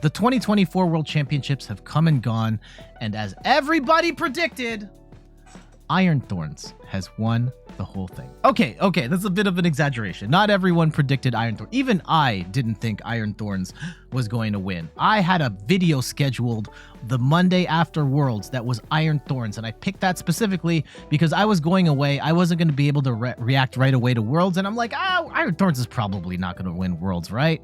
The 2024 World Championships have come and gone, and as everybody predicted, Iron Thorns has won the whole thing. Okay, that's a bit of an exaggeration. Not everyone predicted Iron Thorns. Even I didn't think Iron Thorns was going to win. I had a video scheduled the Monday after Worlds that was Iron Thorns, and I picked that specifically because I was going away. I wasn't going to be able to react right away to Worlds, and I'm like, Iron Thorns is probably not going to win Worlds, right?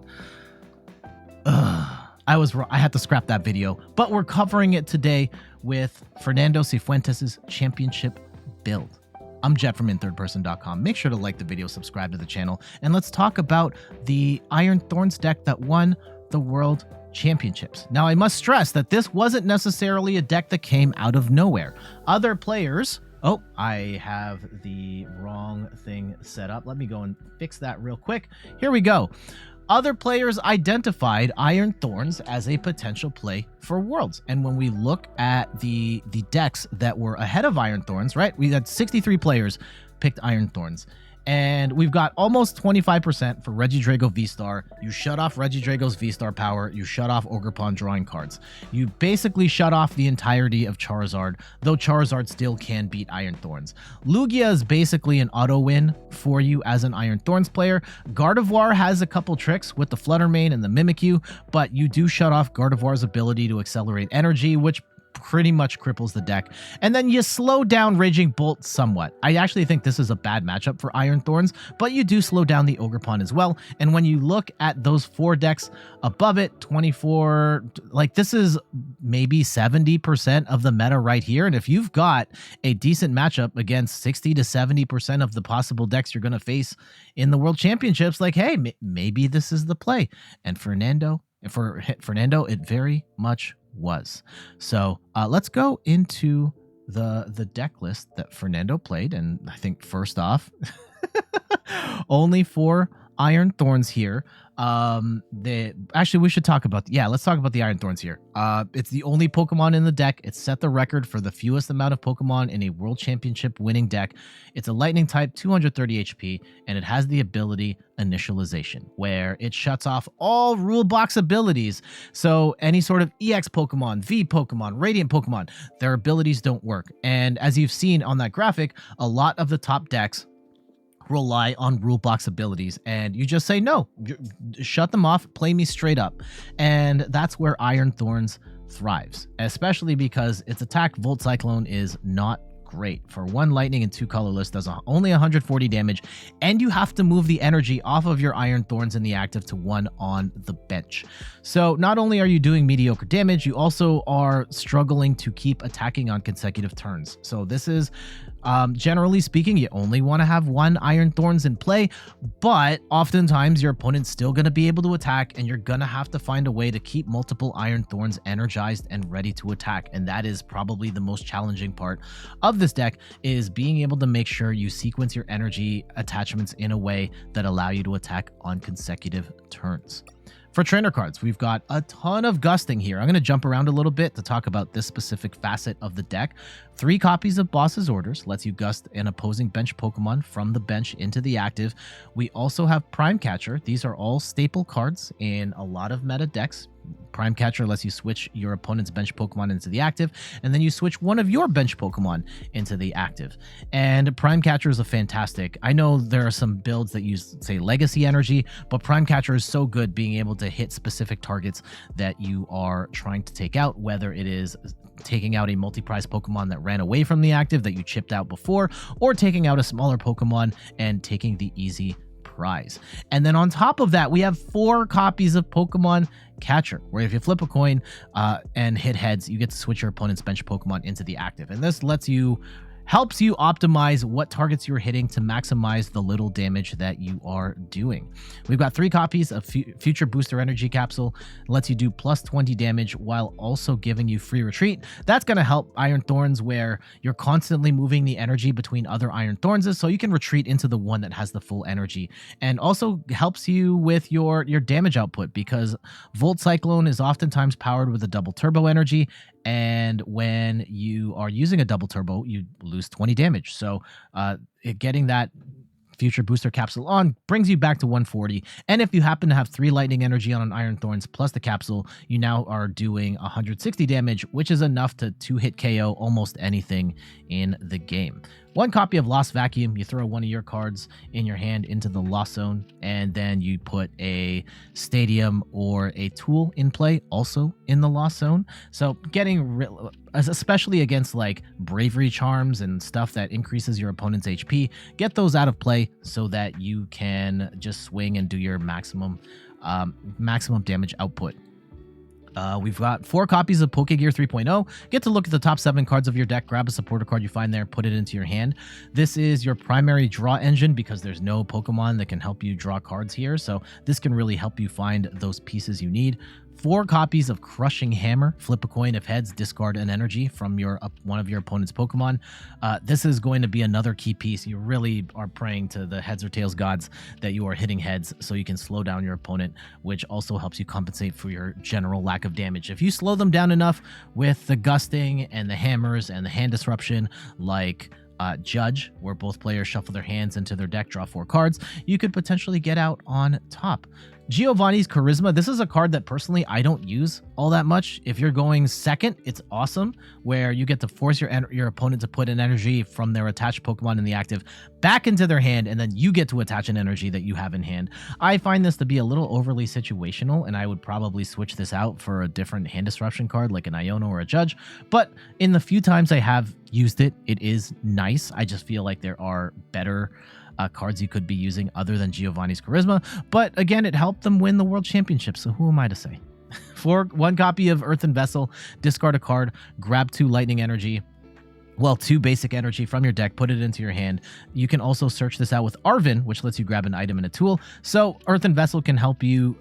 I was wrong. I had to scrap that video, but we're covering it today with Fernando Cifuentes' championship build. I'm Jet from inthirdperson.com. Make sure to like the video, subscribe to the channel, and let's talk about the Iron Thorns deck that won the World Championships. Now, I must stress that this wasn't necessarily a deck that came out of nowhere. Other players... Oh, I have the wrong thing set up. Let me go and fix that real quick. Here we go. Other players identified Iron Thorns as a potential play for Worlds. And when we look at the decks that were ahead of Iron Thorns, right? We had 63 players picked Iron Thorns. And we've got almost 25% for Regidrago V-Star. You shut off Regidrago's V-Star power. You shut off Ogerpon drawing cards. You basically shut off the entirety of Charizard, though Charizard still can beat Iron Thorns. Lugia is basically an auto win for you as an Iron Thorns player. Gardevoir has a couple tricks with the Flutter Mane and the Mimikyu, but you do shut off Gardevoir's ability to accelerate energy, which pretty much cripples the deck. And then you slow down Raging Bolt somewhat. I actually think this is a bad matchup for Iron Thorns, but you do slow down the Ogerpon as well. And when you look at those four decks above it, 24, like this is maybe 70% of the meta right here. And if you've got a decent matchup against 60 to 70% of the possible decks you're going to face in the World Championships, like, hey, maybe this is the play. And for Fernando, it very much was. So let's go into the deck list that Fernando played. And I think first off, only 4 Iron Thorns here. Actually, we should talk about, let's talk about the Iron Thorns here. It's the only Pokemon in the deck. It set the record for the fewest amount of Pokemon in a World Championship winning deck. It's a Lightning type, 230 HP, and it has the ability Initialization, where it shuts off all rule box abilities. So any sort of EX Pokemon, V Pokemon, Radiant Pokemon, their abilities don't work. And as you've seen on that graphic, a lot of the top decks rely on rule box abilities, and you just say no, shut them off, play me straight up. And that's where Iron Thorns thrives, especially because its attack Volt Cyclone is not great. For 1 lightning and 2 colorless, does only 140 damage, and you have to move the energy off of your Iron Thorns in the active to 1 on the bench. So not only are you doing mediocre damage, you also are struggling to keep attacking on consecutive turns. So this is generally speaking, you only want to have 1 Iron Thorns in play, but oftentimes your opponent's still going to be able to attack, and you're going to have to find a way to keep multiple Iron Thorns energized and ready to attack. And that is probably the most challenging part of this deck, is being able to make sure you sequence your energy attachments in a way that allow you to attack on consecutive turns. For trainer cards, we've got a ton of gusting here. I'm going to jump around a little bit to talk about this specific facet of the deck. 3 copies of Boss's Orders lets you gust an opposing bench Pokemon from the bench into the active. We also have Prime Catcher. These are all staple cards in a lot of meta decks. Prime Catcher lets you switch your opponent's bench Pokemon into the active, and then you switch one of your bench Pokemon into the active. And Prime Catcher is a fantastic. I know there are some builds that use, say, Legacy Energy, but Prime Catcher is so good being able to hit specific targets that you are trying to take out, whether it is taking out a multi-prize Pokemon that ran away from the active that you chipped out before, or taking out a smaller Pokemon and taking the easy prize. And then on top of that, we have 4 copies of Pokemon Catcher, where if you flip a coin and hit heads, you get to switch your opponent's bench Pokemon into the active. And this helps you optimize what targets you're hitting to maximize the little damage that you are doing. We've got 3 copies of Future Booster Energy Capsule. It lets you do plus 20 damage while also giving you free retreat. That's going to help Iron Thorns, where you're constantly moving the energy between other Iron Thorns, so you can retreat into the one that has the full energy. And also helps you with your damage output, because Volt Cyclone is oftentimes powered with a double turbo energy, and when you are using a double turbo, you lose 20 damage. So getting that Future Booster Capsule on, brings you back to 140. And if you happen to have 3 Lightning Energy on an Iron Thorns plus the Capsule, you now are doing 160 damage, which is enough to 2-hit KO almost anything in the game. 1 copy of Lost Vacuum, you throw one of your cards in your hand into the Lost Zone, and then you put a Stadium or a Tool in play, also in the Lost Zone. So getting, especially against like Bravery Charms and stuff that increases your opponent's HP, get those out of play so that you can just swing and do your maximum damage output. We've got 4 copies of Pokégear 3.0. Get to look at the top 7 cards of your deck, grab a supporter card you find there, put it into your hand. This is your primary draw engine because there's no Pokemon that can help you draw cards here, so this can really help you find those pieces you need. 4 copies of Crushing Hammer. Flip a coin. If heads, discard an energy from your one of your opponent's Pokemon. This is going to be another key piece. You really are praying to the heads or tails gods that you are hitting heads so you can slow down your opponent, which also helps you compensate for your general lack of damage. If you slow them down enough with the gusting and the hammers and the hand disruption, like Judge, where both players shuffle their hands into their deck, draw 4 cards, you could potentially get out on top. Giovanni's Charisma. This is a card that personally I don't use all that much. If you're going second, it's awesome, where you get to force your opponent to put an energy from their attached Pokemon in the active back into their hand, and then you get to attach an energy that you have in hand. I find this to be a little overly situational, and I would probably switch this out for a different hand disruption card like an Iono or a Judge. But in the few times I have used it, it is nice. I just feel like there are better cards you could be using other than Giovanni's Charisma, but again, it helped them win the World Championship, so who am I to say? For 1 copy of Earthen Vessel, discard a card, grab 2 Lightning Energy, well, 2 basic energy from your deck, put it into your hand. You can also search this out with Arven, which lets you grab an item and a tool. So Earthen Vessel can help you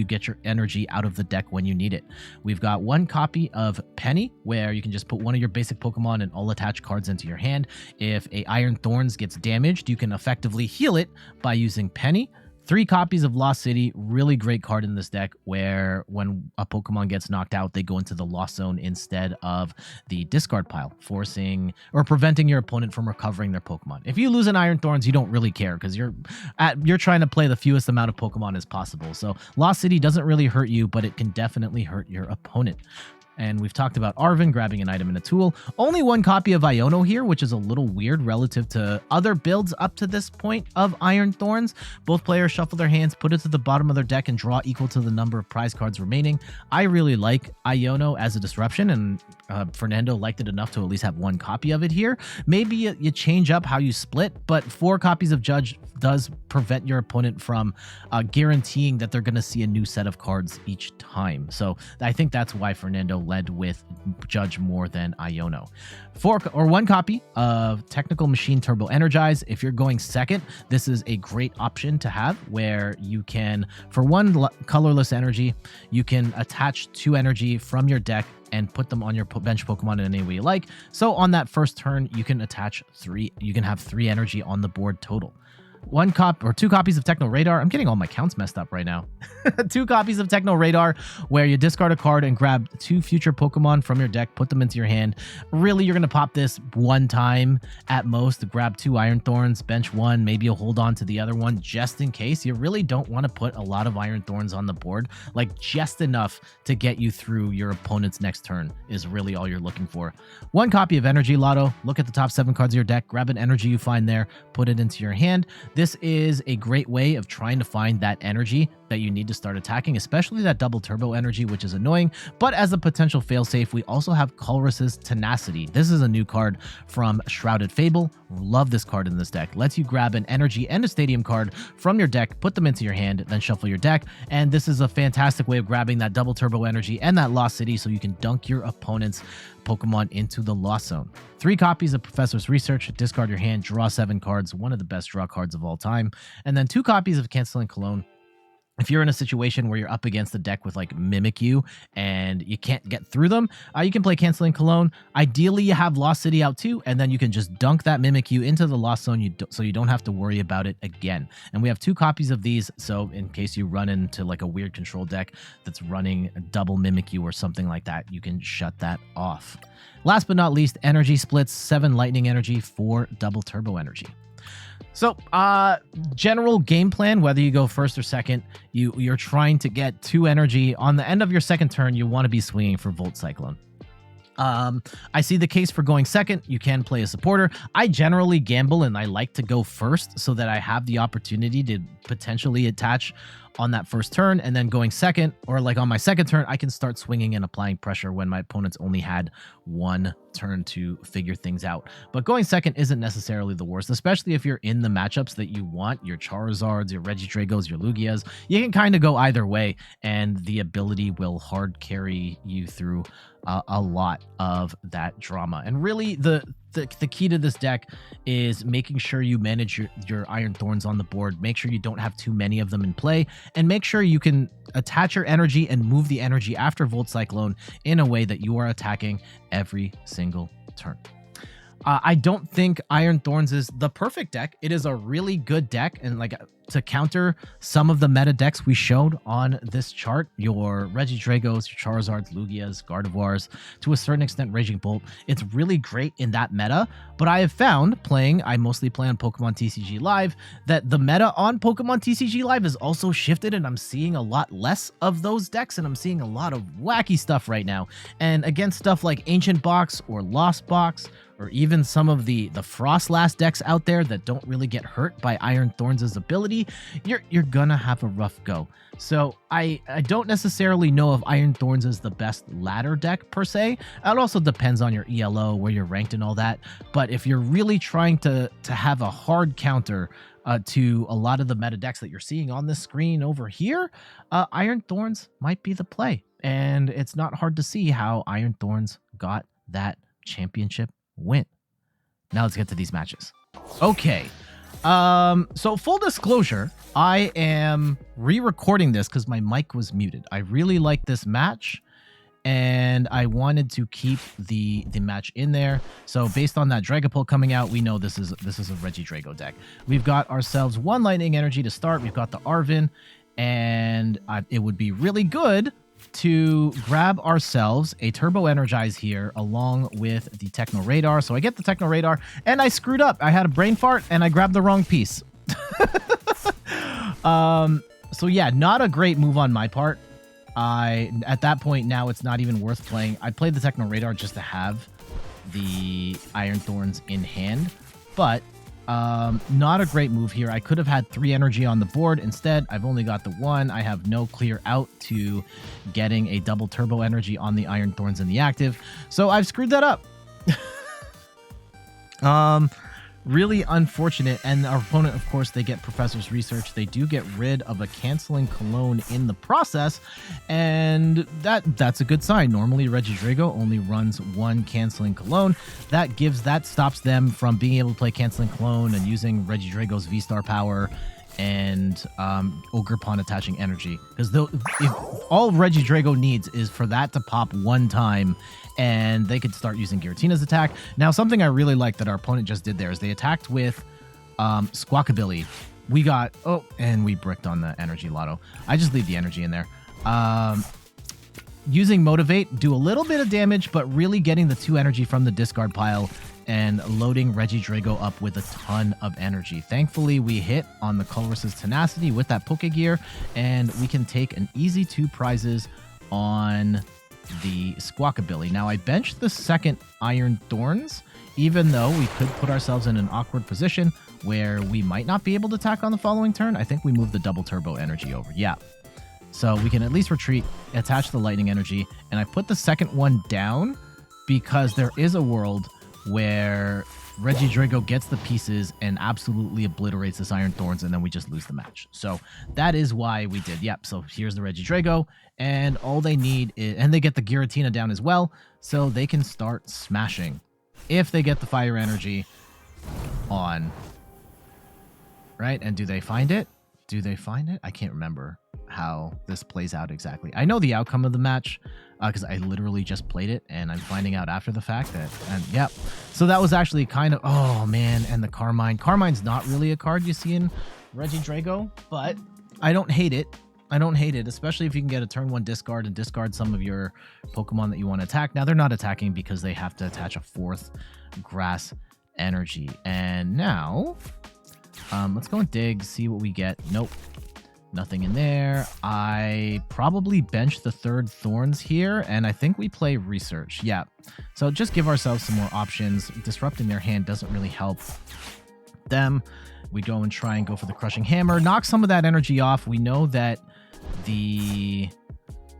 get your energy out of the deck when you need it. We've got 1 copy of Penny, where you can just put one of your basic Pokemon and all attached cards into your hand. If a Iron Thorns gets damaged, you can effectively heal it by using Penny. 3 copies of Lost City, really great card in this deck, where when a Pokemon gets knocked out, they go into the Lost Zone instead of the discard pile, forcing or preventing your opponent from recovering their Pokemon. If you lose an Iron Thorns, you don't really care because you're trying to play the fewest amount of Pokemon as possible. So Lost City doesn't really hurt you, but it can definitely hurt your opponent. And we've talked about Arven grabbing an item and a tool. Only 1 copy of Iono here, which is a little weird relative to other builds up to this point of Iron Thorns. Both players shuffle their hands, put it to the bottom of their deck, and draw equal to the number of prize cards remaining. I really like Iono as a disruption, and Fernando liked it enough to at least have 1 copy of it here. Maybe you change up how you split, but 4 copies of Judge does prevent your opponent from guaranteeing that they're going to see a new set of cards each time. So I think that's why Fernando led with Judge more than Iono. 1 copy of Technical Machine Turbo Energize. If you're going second, this is a great option to have, where you can, for 1 colorless energy, you can attach 2 energy from your deck and put them on your bench Pokemon in any way you like. So on that first turn, you can attach 3. You can have 3 energy on the board total. 2 copies of Techno Radar. I'm getting all my counts messed up right now. 2 copies of Techno Radar, where you discard a card and grab 2 future Pokemon from your deck, put them into your hand. Really, you're going to pop this 1 time at most to grab 2 Iron Thorns, bench 1, maybe you'll hold on to the other one just in case. You really don't want to put a lot of Iron Thorns on the board, like just enough to get you through your opponent's next turn is really all you're looking for. 1 copy of Energy Loto. Look at the top 7 cards of your deck, grab an energy you find there, put it into your hand. This is a great way of trying to find that energy that you need to start attacking, especially that double turbo energy, which is annoying. But as a potential failsafe, we also have Colress's Tenacity. This is a new card from Shrouded Fable. Love this card in this deck. Lets you grab an energy and a stadium card from your deck, put them into your hand, then shuffle your deck. And this is a fantastic way of grabbing that double turbo energy and that Lost City so you can dunk your opponent's Pokemon into the Lost Zone. 3 copies of Professor's Research. Discard your hand, draw 7 cards, one of the best draw cards of all time. And then 2 copies of Canceling Cologne. If you're in a situation where you're up against a deck with like Mimikyu and you can't get through them, you can play Canceling Cologne. Ideally, you have Lost City out too, and then you can just dunk that Mimikyu into the Lost Zone so you don't have to worry about it again. And we have 2 copies of these, so in case you run into like a weird control deck that's running a double Mimikyu or something like that, you can shut that off. Last but not least, Energy Splits, 7 Lightning Energy, 4 Double Turbo Energy. So, general game plan, whether you go first or second, you're trying to get 2 energy. On the end of your second turn, you want to be swinging for Volt Cyclone. I see the case for going second. You can play a supporter. I generally gamble and I like to go first so that I have the opportunity to potentially attach on that first turn, and then going second, or like on my second turn, I can start swinging and applying pressure when my opponents only had 1 turn to figure things out. But going second isn't necessarily the worst, especially if you're in the matchups that you want, your Charizards, your Regidragos, your Lugias. You can kind of go either way, and the ability will hard carry you through a lot of that drama. And really, the key to this deck is making sure you manage your Iron Thorns on the board. Make sure you don't have too many of them in play, and make sure you can attach your energy and move the energy after Volt Cyclone in a way that you are attacking every single turn. I don't think Iron Thorns is the perfect deck. It is a really good deck, and like to counter some of the meta decks we showed on this chart, your Regidragos, your Charizards, Lugias, Gardevoirs, to a certain extent Raging Bolt, it's really great in that meta. But I have found I mostly play on Pokemon TCG Live, that the meta on Pokemon TCG Live is also shifted, and I'm seeing a lot less of those decks, and I'm seeing a lot of wacky stuff right now. And against stuff like Ancient Box or Lost Box, or even some of the Frostlass decks out there that don't really get hurt by Iron Thorns' ability, you're gonna have a rough go. So I don't necessarily know if Iron Thorns is the best ladder deck per se. It also depends on your ELO, where you're ranked and all that. But if you're really trying to have a hard counter to a lot of the meta decks that you're seeing on this screen over here, Iron Thorns might be the play. And it's not hard to see how Iron Thorns got that championship win. Now let's get to these matches. Okay. So full disclosure, I am re-recording this because my mic was muted. I really like this match, and I wanted to keep the match in there. So based on that Dragapult coming out, we know this is a Regidrago deck. We've got ourselves 1 lightning energy to start. We've got the Arven, and it would be really good to grab ourselves a Turbo Energize here along with the Techno Radar. So I get the Techno Radar, and I screwed up. I had a brain fart and I grabbed the wrong piece. So yeah, not a great move on my part. At that point now, it's not even worth playing. I played the Techno Radar just to have the Iron Thorns in hand, but not a great move here. I could have had 3 energy on the board. Instead, I've only got the 1. I have no clear out to getting a double turbo energy on the Iron Thorns in the active. So I've screwed that up. Really unfortunate. And our opponent, of course, they get Professor's Research. They do get rid of a Canceling Cologne in the process, and that's a good sign. Normally, Regidrago only runs 1 Canceling Cologne. That stops them from being able to play Canceling Cologne and using Regidrago's V-Star power and Ogerpon attaching energy. Because if all Regidrago needs is for that to pop 1 time, and they could start using Giratina's attack. Now, something I really like that our opponent just did there is they attacked with Squawkabilly. We got... Oh, and we bricked on the Energy Loto. I just leave the energy in there. Using Motivate, do a little bit of damage, but really getting the 2 energy from the discard pile and loading Regidrago up with a ton of energy. Thankfully, we hit on the Colress's Tenacity with that Pokégear, and we can take an easy 2 prizes on the Squawkabilly. Now, I benched the second Iron Thorns, even though we could put ourselves in an awkward position where we might not be able to attack on the following turn. I think we moved the double turbo energy over. Yeah. So we can at least retreat, attach the lightning energy, and I put the second one down because there is a world where Regidrago gets the pieces and absolutely obliterates this Iron Thorns, and then we just lose the match. So that is why we did. Yep, so here's the Regidrago, and all they need is... And they get the Giratina down as well, so they can start smashing if they get the fire energy on. Right, and do they find it? Do they find it? I can't remember how this plays out exactly. I know the outcome of the match because I literally just played it, and I'm finding out after the fact that... And yeah, so that was actually kind of... Oh, man, and the Carmine. Carmine's not really a card you see in Regidrago, but I don't hate it. I don't hate it, especially if you can get a turn 1 discard and discard some of your Pokemon that you want to attack. Now, they're not attacking because they have to attach a 4th Grass Energy. And now... Let's go and dig, see what we get. Nope. Nothing in there. I probably bench the third Thorns here, and I think we play Research. Yeah. So just give ourselves some more options. Disrupting their hand doesn't really help them. We go and try and go for the Crushing Hammer. Knock some of that energy off. We know that the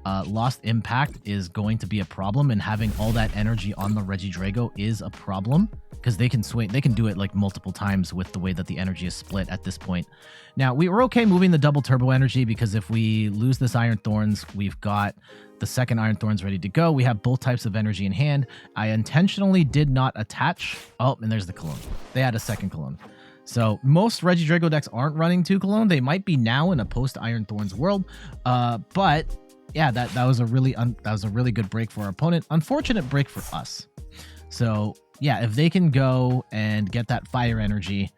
Lost Impact is going to be a problem, and having all that energy on the Regidrago is a problem because they can swing. They can do it like multiple times with the way that the energy is split at this point. Now, we were okay moving the double turbo energy because if we lose this Iron Thorns, we've got the second Iron Thorns ready to go. We have both types of energy in hand. I intentionally did not attach. Oh, and there's the Cologne. They had a second Cologne. So most Regidrago decks aren't running 2 Cologne. They might be now in a post Iron Thorns world, but yeah, that was a really good break for our opponent. Unfortunate break for us. So yeah, if they can go and get that fire energy,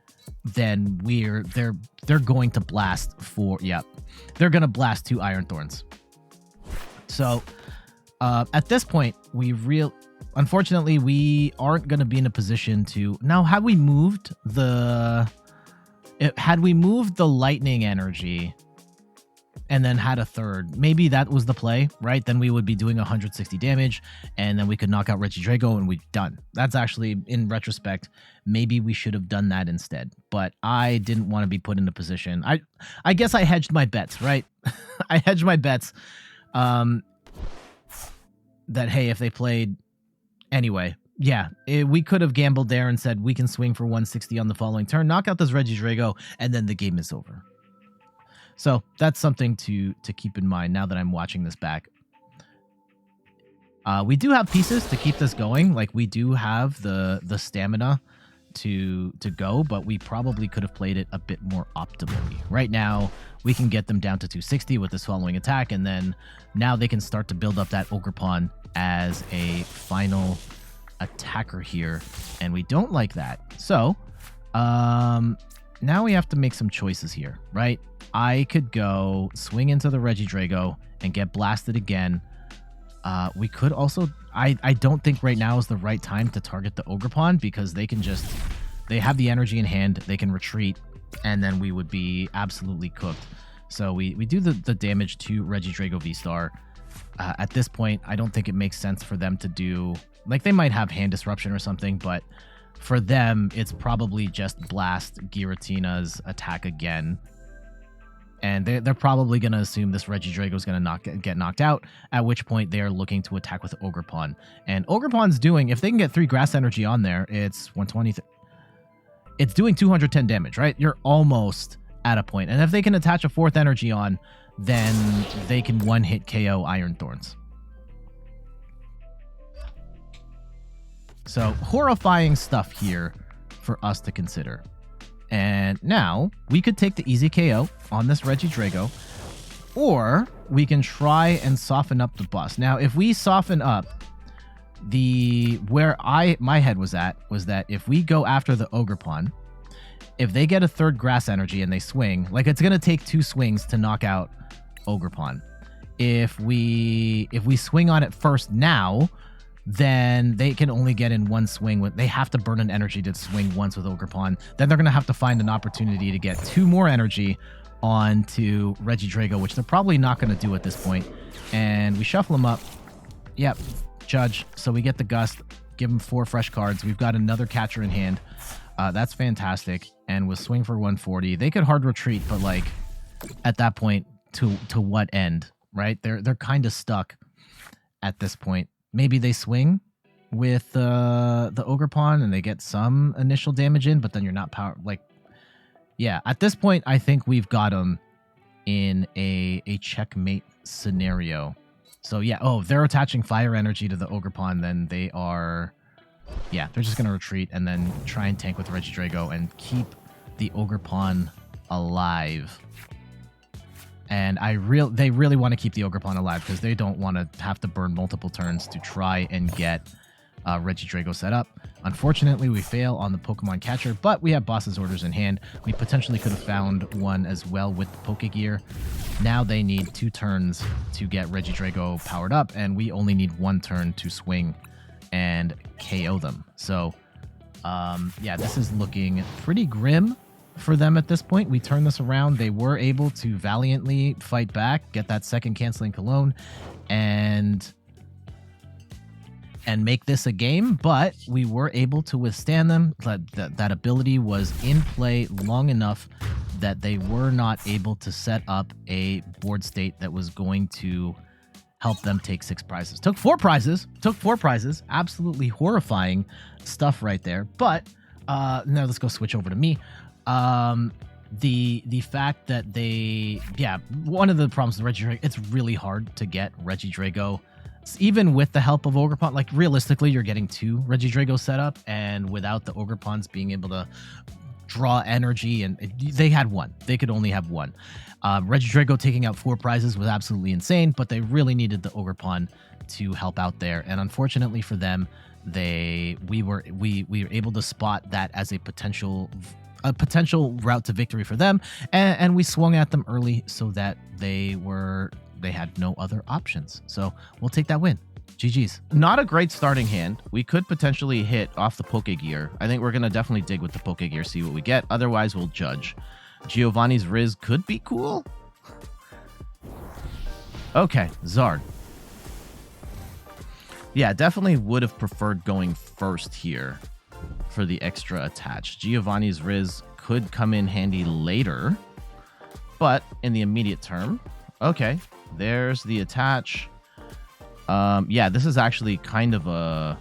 then they're going to blast for they're gonna blast 2 Iron Thorns. So at this point, unfortunately we aren't gonna be in a position to now. Had we moved the lightning energy and then had a third, maybe that was the play, right? Then we would be doing 160 damage, and then we could knock out Regidrago, and we're done. That's actually, in retrospect, maybe we should have done that instead. But I didn't want to be put in a position. I guess I hedged my bets, right? I hedged my bets that, hey, if they played... Anyway, yeah, we could have gambled there and said we can swing for 160 on the following turn, knock out this Regidrago, and then the game is over. So that's something to keep in mind now that I'm watching this back. We do have pieces to keep this going. Like, we do have the stamina to go, but we probably could have played it a bit more optimally. Right now, we can get them down to 260 with this following attack, and then now they can start to build up that Ogre Pawn as a final attacker here, and we don't like that. So, now we have to make some choices here, right? I could go swing into the Regidrago and get blasted again. We could also... I don't think right now is the right time to target the Ogre Pawn because they have the energy in hand, they can retreat, and then we would be absolutely cooked. So we do the damage to Regidrago V-Star. At this point, I don't think it makes sense for them to do... Like, they might have hand disruption or something, but for them, it's probably just blast Giratina's attack again. And they're probably going to assume this Regidrago is going to get knocked out, at which point they are looking to attack with Ogre Pawn. And Ogre Pawn's doing, if they can get 3 grass energy on there, it's 120. It's doing 210 damage, right? You're almost at a point. And if they can attach a 4th energy on, then they can one-hit KO Iron Thorns. So horrifying stuff here for us to consider. And now we could take the easy KO on this Regidrago, or we can try and soften up the boss. Now, if we soften up where my head was at, was that if we go after the Ogre Pawn, if they get a 3rd grass energy and they swing, like, it's going to take 2 swings to knock out Ogre Pawn. If we swing on it first now, then they can only get in 1 swing. They have to burn an energy to swing once with Ogre Pawn. Then they're going to have to find an opportunity to get 2 more energy onto Regidrago, which they're probably not going to do at this point. And we shuffle them up. Yep, Judge. So we get the Gust, give them 4 fresh cards. We've got another catcher in hand. That's fantastic. And with swing for 140, they could hard retreat, but like at that point, to what end, right? They're kind of stuck at this point. Maybe they swing with the Ogre Pawn and they get some initial damage in, but then you're not power. Like, yeah, at this point, I think we've got them in a checkmate scenario. So yeah, if they're attaching fire energy to the Ogre Pawn, then they are, yeah, they're just gonna retreat and then try and tank with Regidrago and keep the Ogre Pawn alive. And they really want to keep the Ogre Pawn alive because they don't want to have to burn multiple turns to try and get Regidrago set up. Unfortunately, we fail on the Pokemon Catcher, but we have Boss's Orders in hand. We potentially could have found one as well with the Pokégear. Now they need 2 turns to get Regidrago powered up, and we only need 1 turn to swing and KO them. So, yeah, this is looking pretty grim for them at this point. We turned this around. They were able to valiantly fight back, get that second Canceling Cologne, and make this a game, but we were able to withstand them. That ability was in play long enough that they were not able to set up a board state that was going to help them take 6 prizes. Took 4 prizes. Absolutely horrifying stuff right there. But now let's go switch over to me. The fact that one of the problems with Regidrago, it's really hard to get Regidrago. Even with the help of Ogerpon, like realistically, you're getting 2 Regidrago set up, and without the Ogerpons being able to draw energy, and they had 1. They could only have 1. Regidrago taking out 4 prizes was absolutely insane, but they really needed the Ogerpon to help out there. And unfortunately for them, we were able to spot that as a potential route to victory for them, and we swung at them early so that they had no other options. So we'll take that win. GG's. Not a great starting hand. We could potentially hit off the Pokégear. I think we're going to definitely dig with the Pokégear, see what we get. Otherwise, we'll judge. Giovanni's Riz could be cool. Okay, Zard. Yeah, definitely would have preferred going first here for the extra attach. Giovanni's Riz could come in handy later, but in the immediate term, okay, there's the attach. Yeah, this is actually kind of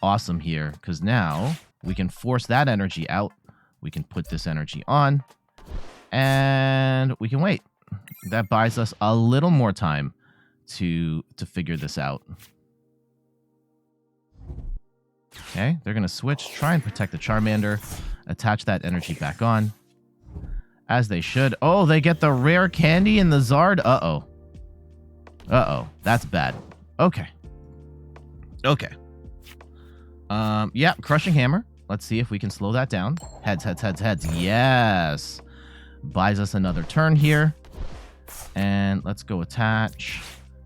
awesome here, because now we can force that energy out. We can put this energy on, and we can wait. That buys us a little more time to figure this out. Okay, they're going to switch, try and protect the Charmander, attach that energy back on, as they should. Oh, they get the rare candy in the Zard. Uh-oh. Uh-oh, that's bad. Okay. Okay. Yeah, Crushing Hammer. Let's see if we can slow that down. Heads, heads, heads, heads. Yes. Buys us another turn here. And let's go attach.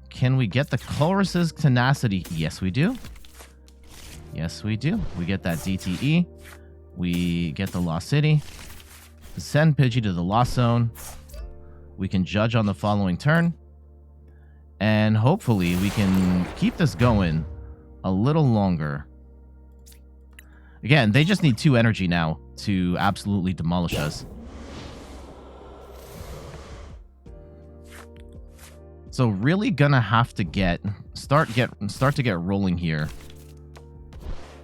Can we get the Colress's Tenacity? Yes, we do. Yes, we do. We get that DTE. We get the Lost City. Send Pidgey to the Lost Zone. We can judge on the following turn. And hopefully we can keep this going a little longer. Again, they just need 2 energy now to absolutely demolish us. So really gonna have to start to get rolling here.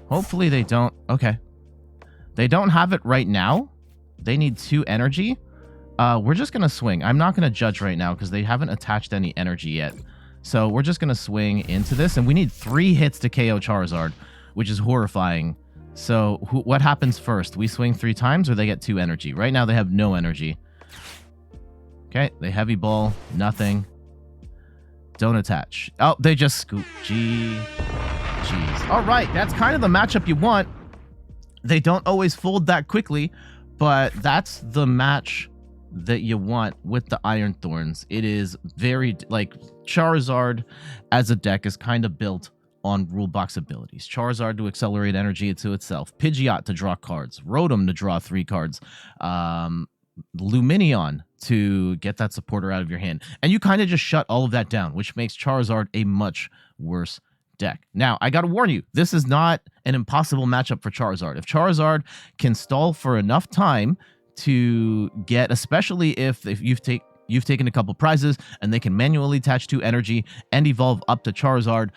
Hopefully they don't. Okay. They don't have it right now. They need 2 energy. We're just going to swing. I'm not going to judge right now because they haven't attached any energy yet. So we're just going to swing into this. And we need 3 hits to KO Charizard, which is horrifying. So what happens first? We swing 3 times or they get 2 energy? Right now they have no energy. Okay, they heavy ball. Nothing. Don't attach. Oh, they just scoop. Jeez. All right, that's kind of the matchup you want. They don't always fold that quickly, but that's the match that you want with the Iron Thorns. It is very, like, Charizard as a deck is kind of built on rule box abilities. Charizard to accelerate energy to itself. Pidgeot to draw cards. Rotom to draw 3 cards. Lumineon to get that supporter out of your hand. And you kind of just shut all of that down, which makes Charizard a much worse deck. Now, I got to warn you, this is not an impossible matchup for Charizard. If Charizard can stall for enough time to get, especially if you've taken a couple prizes and they can manually attach 2 energy and evolve up to Charizard,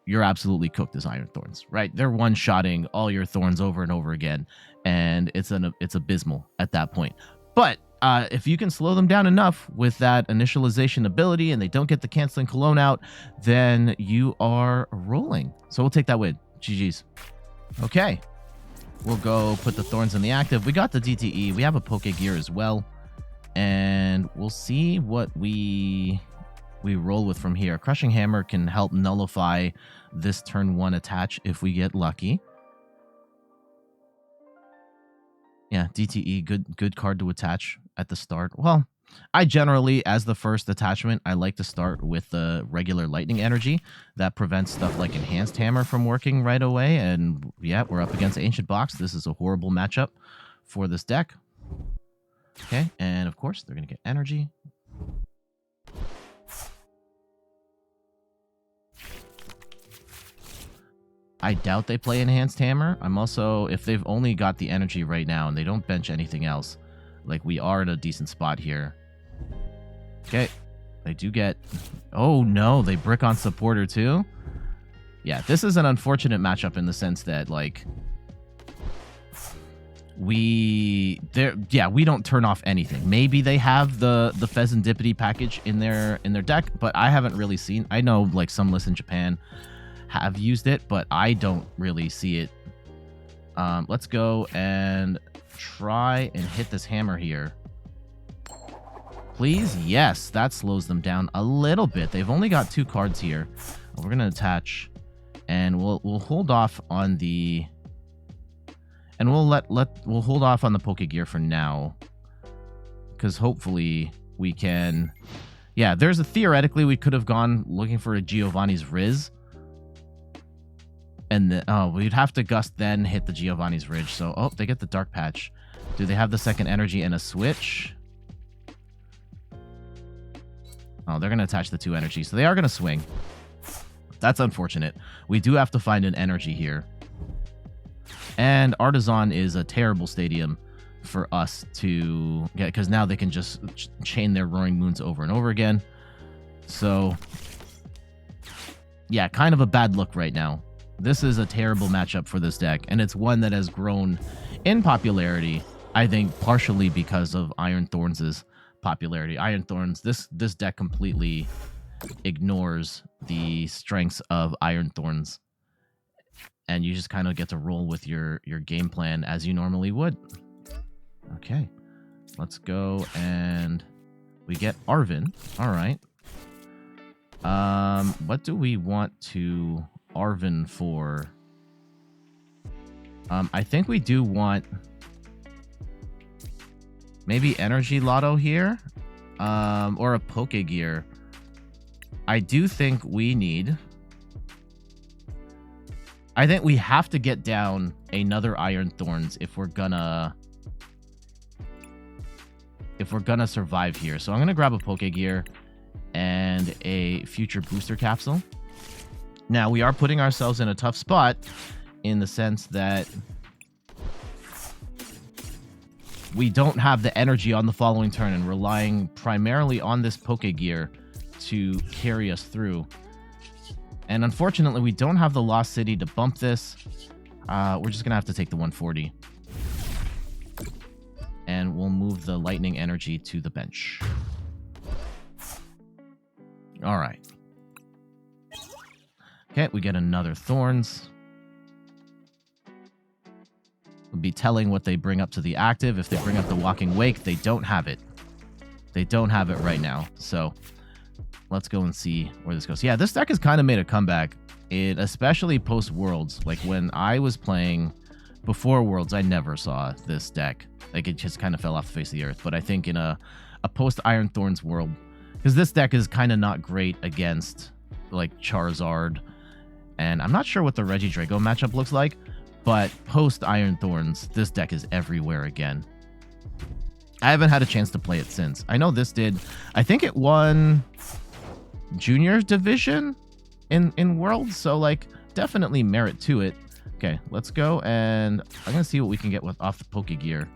you're absolutely cooked as Iron Thorns, right? They're one-shotting all your Thorns over and over again, and it's abysmal at that point. But if you can slow them down enough with that initialization ability and they don't get the Canceling Cologne out, then you are rolling. So we'll take that win. GG's. Okay. We'll go put the Thorns in the active. We got the DTE. We have a Pokégear as well. And we'll see what we roll with from here. Crushing Hammer can help nullify this turn 1 attach if we get lucky. Yeah, DTE, good card to attach at the start. Well, I generally, as the first attachment, I like to start with the regular lightning energy. That prevents stuff like Enhanced Hammer from working right away. And yeah, we're up against Ancient Box. This is a horrible matchup for this deck. Okay, and of course, they're going to get energy. I doubt they play Enhanced Hammer. I'm also, if they've only got the energy right now and they don't bench anything else, like we are in a decent spot here. Okay, they do get... Oh no, they brick on Supporter too? Yeah, this is an unfortunate matchup in the sense that, like... we don't turn off anything. Maybe they have the Pheasantipity package in their deck, but I haven't really seen... I know, like, some lists in Japan have used it, but I don't really see it. Let's go and try and hit this hammer here. Please? Yes, that slows them down a little bit. They've only got 2 cards here. We're going to attach, and we'll hold off on the... And we'll hold off on the Pokégear for now, because hopefully we can... Yeah, theoretically we could have gone looking for a Giovanni's Riz, and we'd have to Gust then hit the Giovanni's Ridge. So, oh, they get the Dark Patch. Do they have the second energy and a switch? Oh, they're going to attach the 2 energy, so they are going to swing. That's unfortunate. We do have to find an energy here. And Artisan is a terrible stadium for us to get, because now they can just chain their Roaring Moons over and over again. So, yeah, kind of a bad look right now. This is a terrible matchup for this deck, and it's one that has grown in popularity, I think, partially because of Iron Thorns' popularity. Iron Thorns, this deck completely ignores the strengths of Iron Thorns, and you just kind of get to roll with your game plan as you normally would. Okay, let's go, and we get Arven. All right. What do we want to Arven for? I think we do want maybe Energy Loto here, or a Pokégear. I do think we need... I think we have to get down another Iron Thorns if we're gonna survive here. So I'm gonna grab a Pokégear and a future booster capsule. Now, we are putting ourselves in a tough spot in the sense that we don't have the energy on the following turn and relying primarily on this Pokégear to carry us through. And unfortunately, we don't have the Lost City to bump this. We're just going to have to take the 140. And we'll move the Lightning Energy to the bench. All right. Okay, we get another Thorns. Would be telling what they bring up to the active. If they bring up the Walking Wake, they don't have it. They don't have it right now. So let's go and see where this goes. Yeah, this deck has kind of made a comeback. It, especially post-Worlds. Like when I was playing before Worlds, I never saw this deck. Like it just kind of fell off the face of the earth. But I think in a post-Iron Thorns world, because this deck is kind of not great against like Charizard. And I'm not sure what the Regidrago matchup looks like, but post-Iron Thorns, this deck is everywhere again. I haven't had a chance to play it since. I know this did... I think it won Junior Division in Worlds, so, like, definitely merit to it. Okay, let's go, and I'm going to see what we can get off the Pokégear.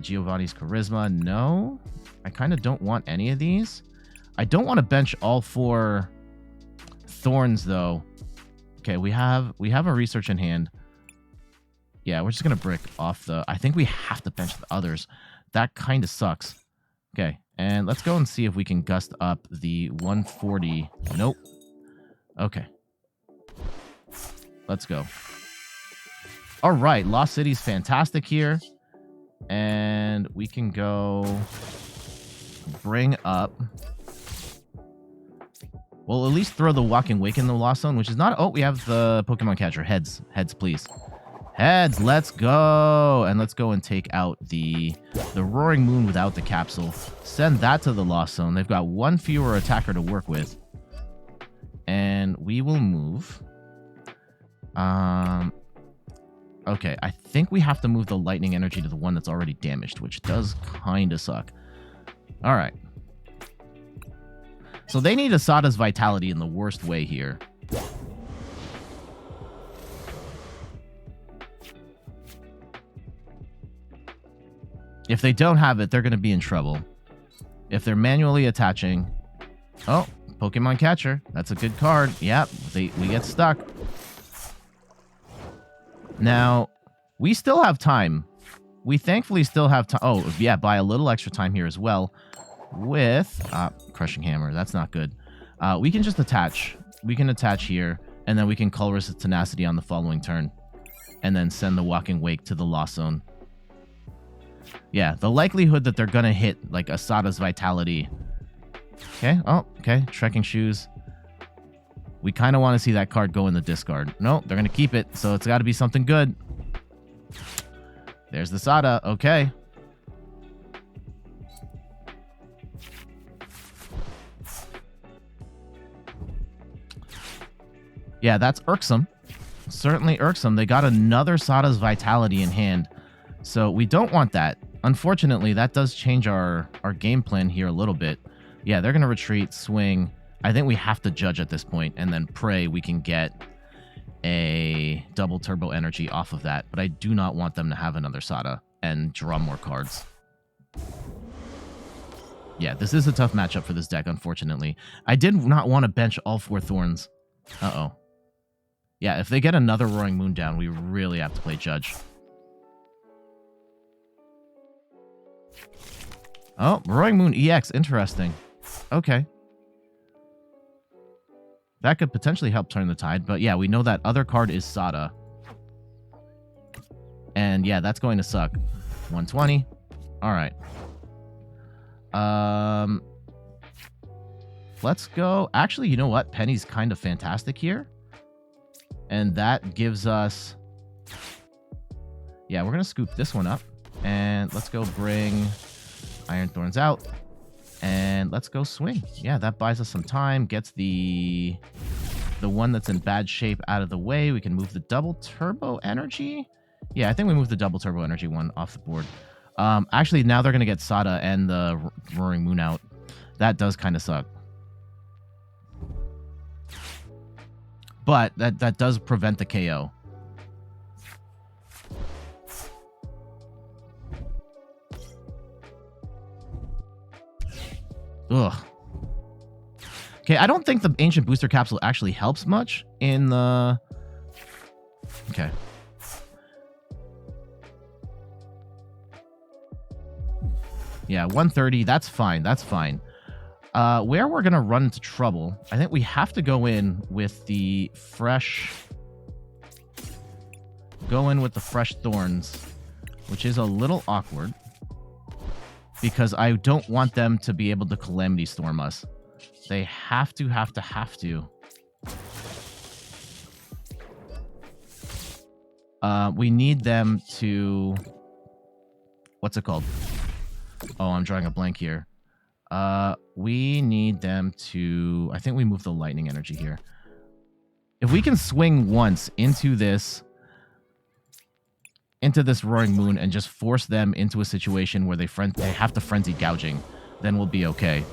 Giovanni's Charisma, no. I kind of don't want any of these. I don't want to bench all 4... Thorns, though. Okay, we have a research in hand. Yeah, we're just gonna brick off the... I think we have to bench the others. That kind of sucks. Okay, and let's go and see if we can gust up the 140. Nope. Okay. Let's go. All right, Lost City's fantastic here. And we can go bring up... We'll at least throw the Walking Wake in the Lost Zone, which is not... Oh, we have the Pokemon Catcher. Heads. Heads, please. Heads, let's go. And let's go and take out the Roaring Moon without the capsule. Send that to the Lost Zone. They've got 1 fewer attacker to work with. And we will move. Okay, I think we have to move the lightning energy to the one that's already damaged, which does kind of suck. All right. So they need Asada's Vitality in the worst way here. If they don't have it, they're going to be in trouble. If they're manually attaching... Oh, Pokemon Catcher. That's a good card. Yep, we get stuck. Now, we still have time. We thankfully still have time. Oh, yeah, buy a little extra time here as well. With Crushing Hammer. That's not good. We can just attach. We can attach here, and then we can Colress Tenacity on the following turn. And then send the Walking Wake to the Lost Zone. Yeah, the likelihood that they're going to hit, like, Asada's Vitality. Okay, oh, okay. Trekking Shoes. We kind of want to see that card go in the discard. No, they're going to keep it, so it's got to be something good. There's the Asada. Okay. Yeah, that's irksome. Certainly irksome. They got another Asada's Vitality in hand. So we don't want that. Unfortunately, that does change our game plan here a little bit. Yeah, they're going to retreat, swing. I think we have to judge at this point and then pray we can get a double turbo energy off of that. But I do not want them to have another Sada and draw more cards. Yeah, this is a tough matchup for this deck, unfortunately. I did not want to bench all 4 Thorns. Uh-oh. Yeah, if they get another Roaring Moon down, we really have to play Judge. Oh, Roaring Moon EX. Interesting. Okay. That could potentially help turn the tide. But yeah, we know that other card is Sada. And yeah, that's going to suck. 120. All right. Let's go. Actually, you know what? Penny's kind of fantastic here. And that gives us... Yeah, we're going to scoop this one up. And let's go bring Iron Thorns out. And let's go swing. Yeah, that buys us some time. Gets the one that's in bad shape out of the way. We can move the double turbo energy. Yeah, I think we moved the double turbo energy one off the board. Actually, now they're going to get Sada and the Roaring Moon out. That does kind of suck. But that does prevent the KO. Ugh. Okay, I don't think the Ancient Booster Capsule actually helps much in the... Okay. Yeah, 130, that's fine, that's fine. Where we're going to run into trouble, I think we have to go in with the fresh... Go in with the fresh Thorns, which is a little awkward. Because I don't want them to be able to Calamity Storm us. They have to. We need them to... What's it called? Oh, I'm drawing a blank here. We need them to... I think we move the lightning energy here. If we can swing once into this Roaring Moon and just force them into a situation where they have to Frenzy Gouging, then we'll be okay.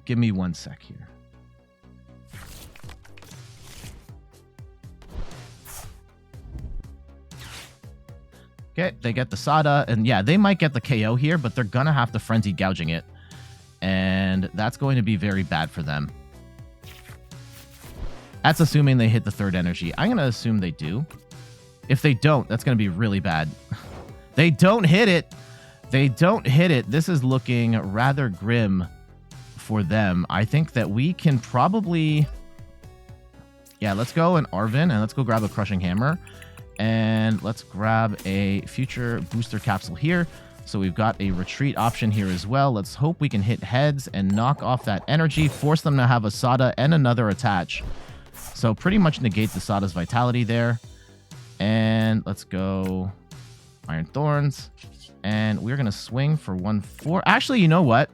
Give me 1 sec here. Okay, they get the Sada, and yeah, they might get the KO here, but they're gonna have to Frenzy Gouging it. And that's going to be very bad for them. That's assuming they hit the 3rd energy. I'm going to assume they do. If they don't, that's going to be really bad. They don't hit it. They don't hit it. This is looking rather grim for them. I think that we can probably... Yeah, let's go an Arven, and let's go grab a Crushing Hammer. And let's grab a future booster capsule here. So we've got a retreat option here as well. Let's hope we can hit heads and knock off that energy. Force them to have a Sada and another attach. So pretty much negate the Sada's Vitality there. And let's go Iron Thorns. And we're going to swing for 1-4. Actually, you know what?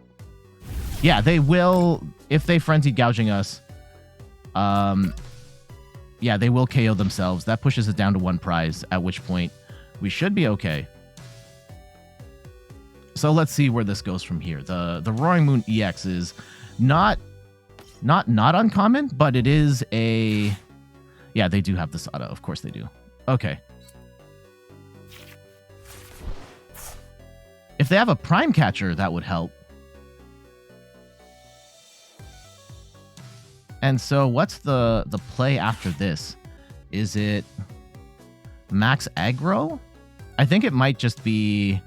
Yeah, they will. If they Frenzy Gouging us, Yeah, they will KO themselves. That pushes it down to 1 prize, at which point we should be okay. So let's see where this goes from here. The Roaring Moon EX is not uncommon, but it is a... Yeah, they do have this auto. Of course they do. Okay. If they have a Prime Catcher, that would help. And so what's the play after this? Is it max aggro? I think it might just be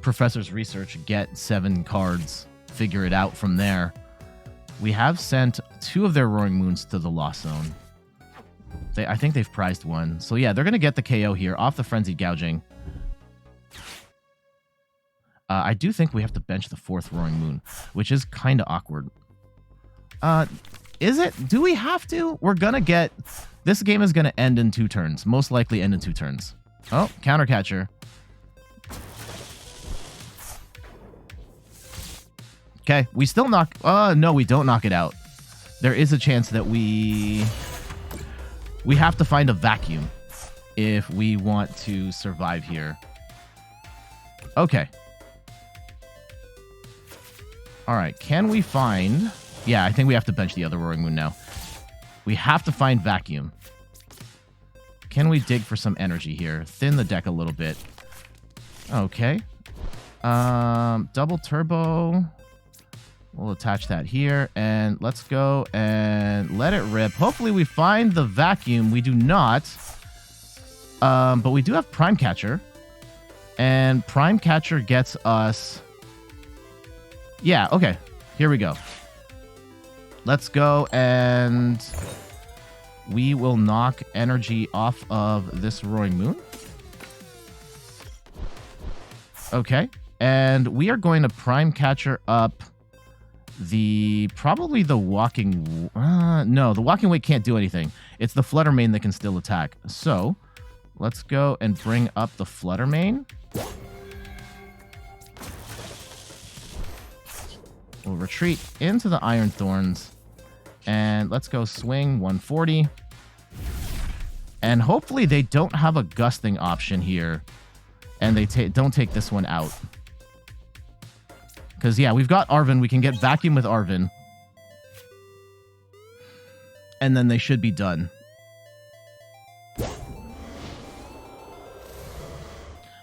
Professor's Research, get 7 cards, figure it out from there. We have sent 2 of their Roaring Moons to the Lost Zone. I think they've prized 1. So yeah, they're going to get the KO here off the Frenzied Gouging. I do think we have to bench the 4th Roaring Moon, which is kind of awkward. Is it? Do we have to? We're going to get... This game is going to end in 2 turns. Most likely end in 2 turns. Oh, Counter Catcher. Okay, we still knock... no, we don't knock it out. There is a chance that we have to find a vacuum if we want to survive here. Okay. All right, can we find... Yeah, I think we have to bench the other Roaring Moon now. We have to find vacuum. Can we dig for some energy here? Thin the deck a little bit. Okay. Double turbo. We'll attach that here. And let's go and let it rip. Hopefully we find the vacuum. We do not. But we do have Prime Catcher. And Prime Catcher gets us... Yeah, okay. Here we go. Let's go, and we will knock energy off of this Roaring Moon. Okay, and we are going to Prime Catcher up probably the Walking... no, the Walking Weight can't do anything. It's the Flutter Mane that can still attack. So, let's go and bring up the Flutter Mane. We'll retreat into the Iron Thorns. And let's go swing 140. And hopefully they don't have a gusting option here. And they don't take this one out. Because, yeah, we've got Arven. We can get Vacuum with Arven. And then they should be done.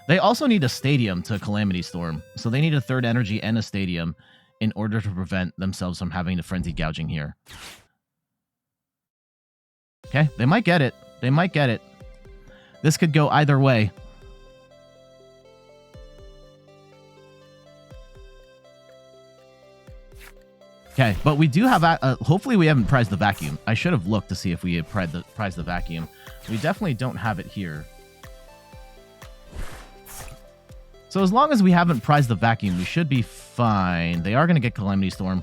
They also need a Stadium to Calamity Storm. So they need a 3rd energy and a Stadium in order to prevent themselves from having the Frenzied Gouging here. Okay, they might get it. They might get it. This could go either way. Okay, but we do have... hopefully we haven't prized the Vacuum. I should have looked to see if we had prized the Vacuum. We definitely don't have it here. So as long as we haven't prized the Vacuum, we should be fine. They are going to get Calamity Storm,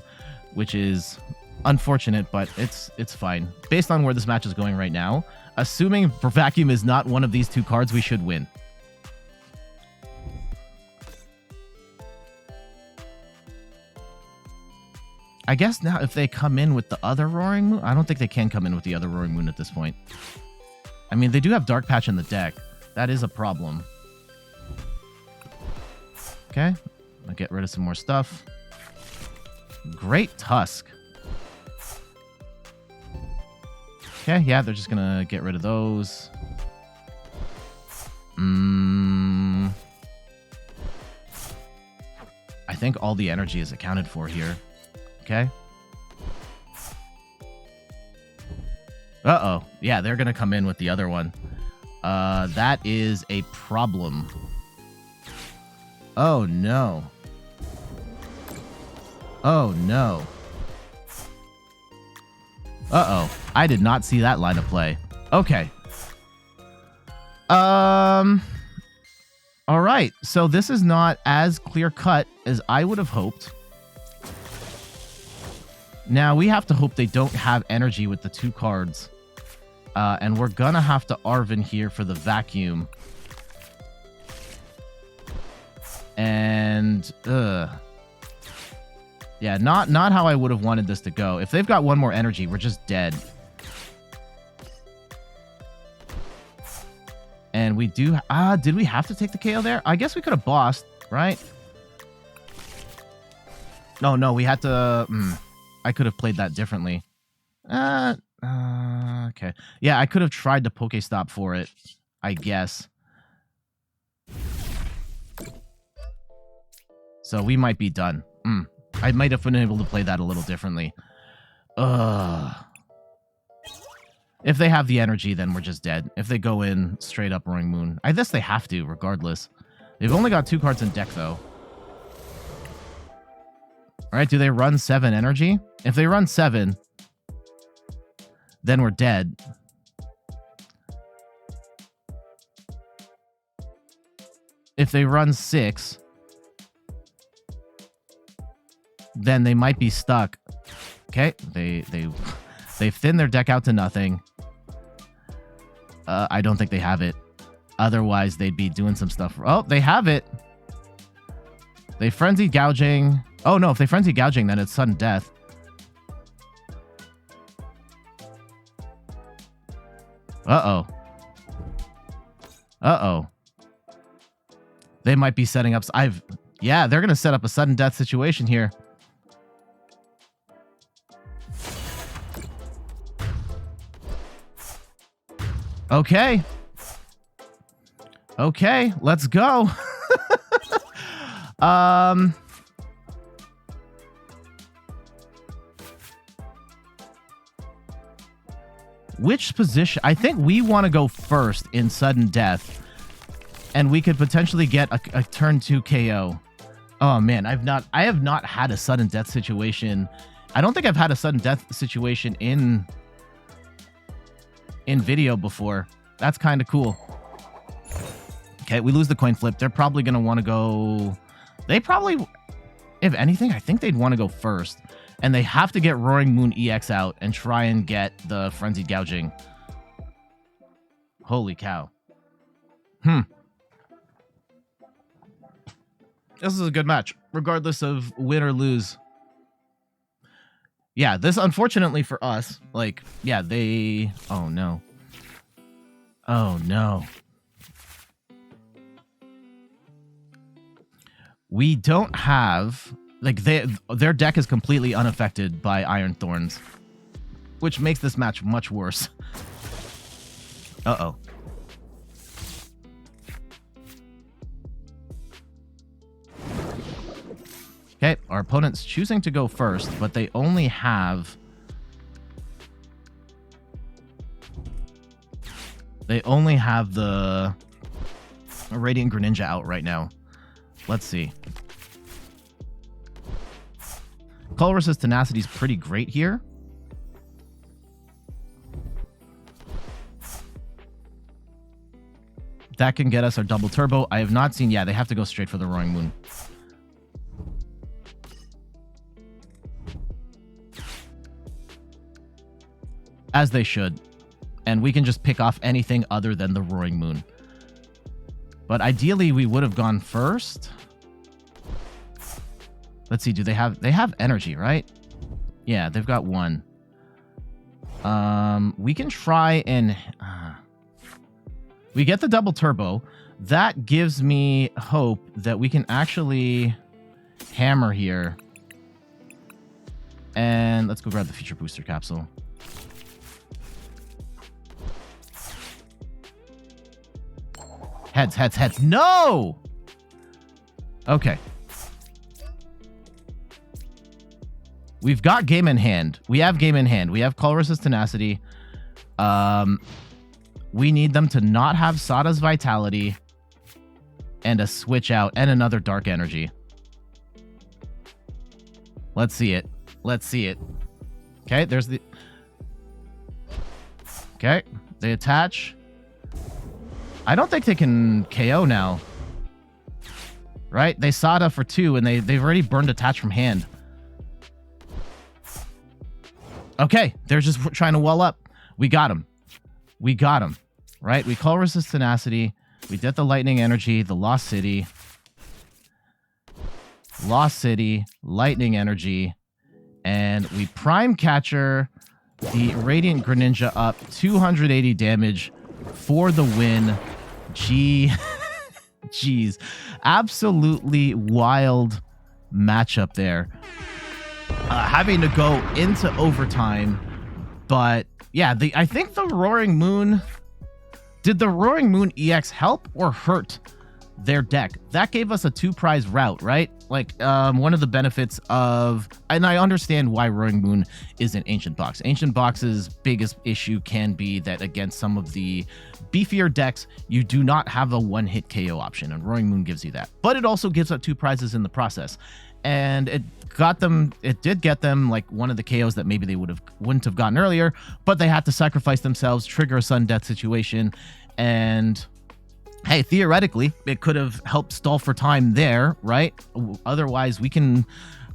which is unfortunate, but it's fine. Based on where this match is going right now, assuming Vacuum is not one of these 2 cards, we should win. I guess now if they come in with the other Roaring Moon... I don't think they can come in with the other Roaring Moon at this point. I mean, they do have Dark Patch in the deck. That is a problem. Okay, I'll get rid of some more stuff. Great Tusk. Okay, yeah, they're just gonna get rid of those. I think all the energy is accounted for here. Okay. Uh-oh. Yeah, they're gonna come in with the other one. That is a problem. Oh, no. Oh, no. Uh-oh. I did not see that line of play. Okay. All right. So this is not as clear-cut as I would have hoped. Now, we have to hope they don't have energy with the 2 cards. And we're gonna have to Arven here for the Vacuum. And yeah, not how I would have wanted this to go. If they've got 1 more energy, we're just dead. And we do... did we have to take the KO there? I guess we could have bossed, right? No, we had to... I could have played that differently. Okay. Yeah, I could have tried to Pokestop for it, I guess. So we might be done. I might have been able to play that a little differently. If they have the energy, then we're just dead. If they go in straight up Roaring Moon. I guess they have to, regardless. They've only got 2 cards in deck, though. Alright, do they run 7 energy? If they run 7, then we're dead. If they run 6, then they might be stuck. Okay, they've thinned their deck out to nothing. I don't think they have it. Otherwise, they'd be doing some stuff. Oh, they have it. They Frenzy Gouging. Oh, no, if they Frenzy Gouging, then it's sudden death. Uh-oh. Uh-oh. They might be setting up... Yeah, they're going to set up a sudden death situation here. Okay. Okay, let's go. Which position? I think we want to go first in sudden death, and we could potentially get a turn 2 KO. Oh man, I have not had a sudden death situation. I don't think I've had a sudden death situation in video before. That's kind of cool. Okay, we lose the coin flip. They're probably going to want to go... They probably... If anything, I think they'd want to go first. And they have to get Roaring Moon EX out and try and get the Frenzied Gouging. Holy cow. This is a good match, regardless of win or lose. Yeah, this, unfortunately for us, like, yeah, they... Oh, no. Oh, no. We don't have... Like, their deck is completely unaffected by Iron Thorns, which makes this match much worse. Uh-oh. Okay, our opponent's choosing to go first, but they only have... They only have the Radiant Greninja out right now. Let's see. Colress's Tenacity is pretty great here. That can get us our double turbo. I have not seen... Yeah, they have to go straight for the Roaring Moon. As they should. And we can just pick off anything other than the Roaring Moon. But ideally, we would have gone first. Let's see, do they have... They have energy, right? Yeah, they've got 1. We can try and... we get the double turbo. That gives me hope that we can actually hammer here. And let's go grab the Future Booster Capsule. Heads, heads, heads. No! Okay. We've got game in hand. We have game in hand. We have Colress's Tenacity. We need them to not have Sada's Vitality and a switch out and another Dark Energy. Let's see it. Let's see it. Okay, there's the... Okay, they attach. I don't think they can KO now. Right? They Sada for 2, and they've already burned attach from hand. Okay, they're just trying to wall up. We got him. We got him. Right? We Colress's Tenacity. We did the Lightning Energy, the Lost City. Lost City, Lightning Energy. And we Prime Catcher the Radiant Greninja up 280 damage for the win. Jeez, absolutely wild matchup there. Having to go into overtime, but yeah, I think the Roaring Moon, did the Roaring Moon EX help or hurt their deck? That gave us a 2-prize route, right? Like, one of the benefits of, and I understand why Roaring Moon is an Ancient Box. Ancient Box's biggest issue can be that against some of the beefier decks, you do not have a one-hit KO option, and Roaring Moon gives you that. But it also gives up 2 prizes in the process. And it did get them like one of the KOs that maybe they wouldn't have gotten earlier, but they had to sacrifice themselves, trigger a sudden death situation, and hey, theoretically, it could have helped stall for time there, right? Otherwise, we can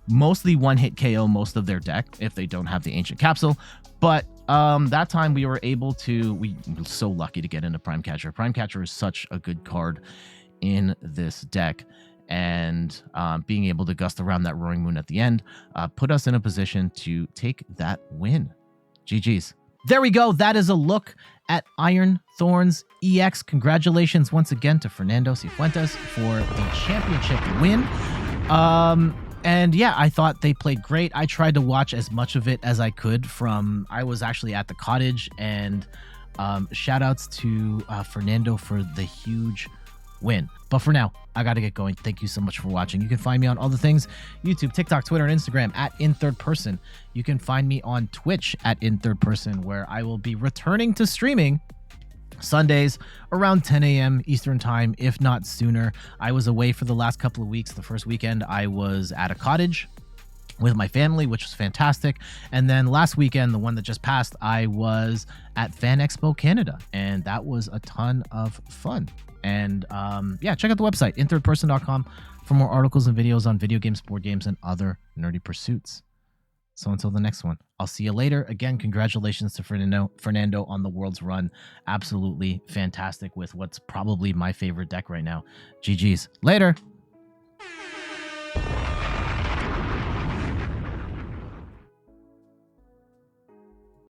mostly one-hit KO most of their deck if they don't have the Ancient Capsule. But that time we were able to, we were so lucky to get into Prime Catcher. Prime Catcher is such a good card in this deck. And being able to gust around that Roaring Moon at the end put us in a position to take that win. GG's. There we go. That is a look at Iron Thorns EX. Congratulations once again to Fernando Cifuentes for the championship win. And yeah, I thought they played great. I tried to watch as much of it as I could I was actually at the cottage, and shout outs to Fernando for the huge win. But for now, I gotta get going. Thank you so much for watching. You can find me on all the things: YouTube, TikTok, Twitter, and Instagram at InThirdPerson. You can find me on Twitch at InThirdPerson, where I will be returning to streaming Sundays around 10 a.m. Eastern time, if not sooner. I was away for the last couple of weeks. The first weekend I was at a cottage with my family, which was fantastic. And then last weekend, the one that just passed, I was at Fan Expo Canada, and that was a ton of fun. And yeah, check out the website, inthirdperson.com, for more articles and videos on video games, board games, and other nerdy pursuits. So until the next one, I'll see you later. Again, congratulations to Fernando on the World's run. Absolutely fantastic with what's probably my favorite deck right now. GG's. Later.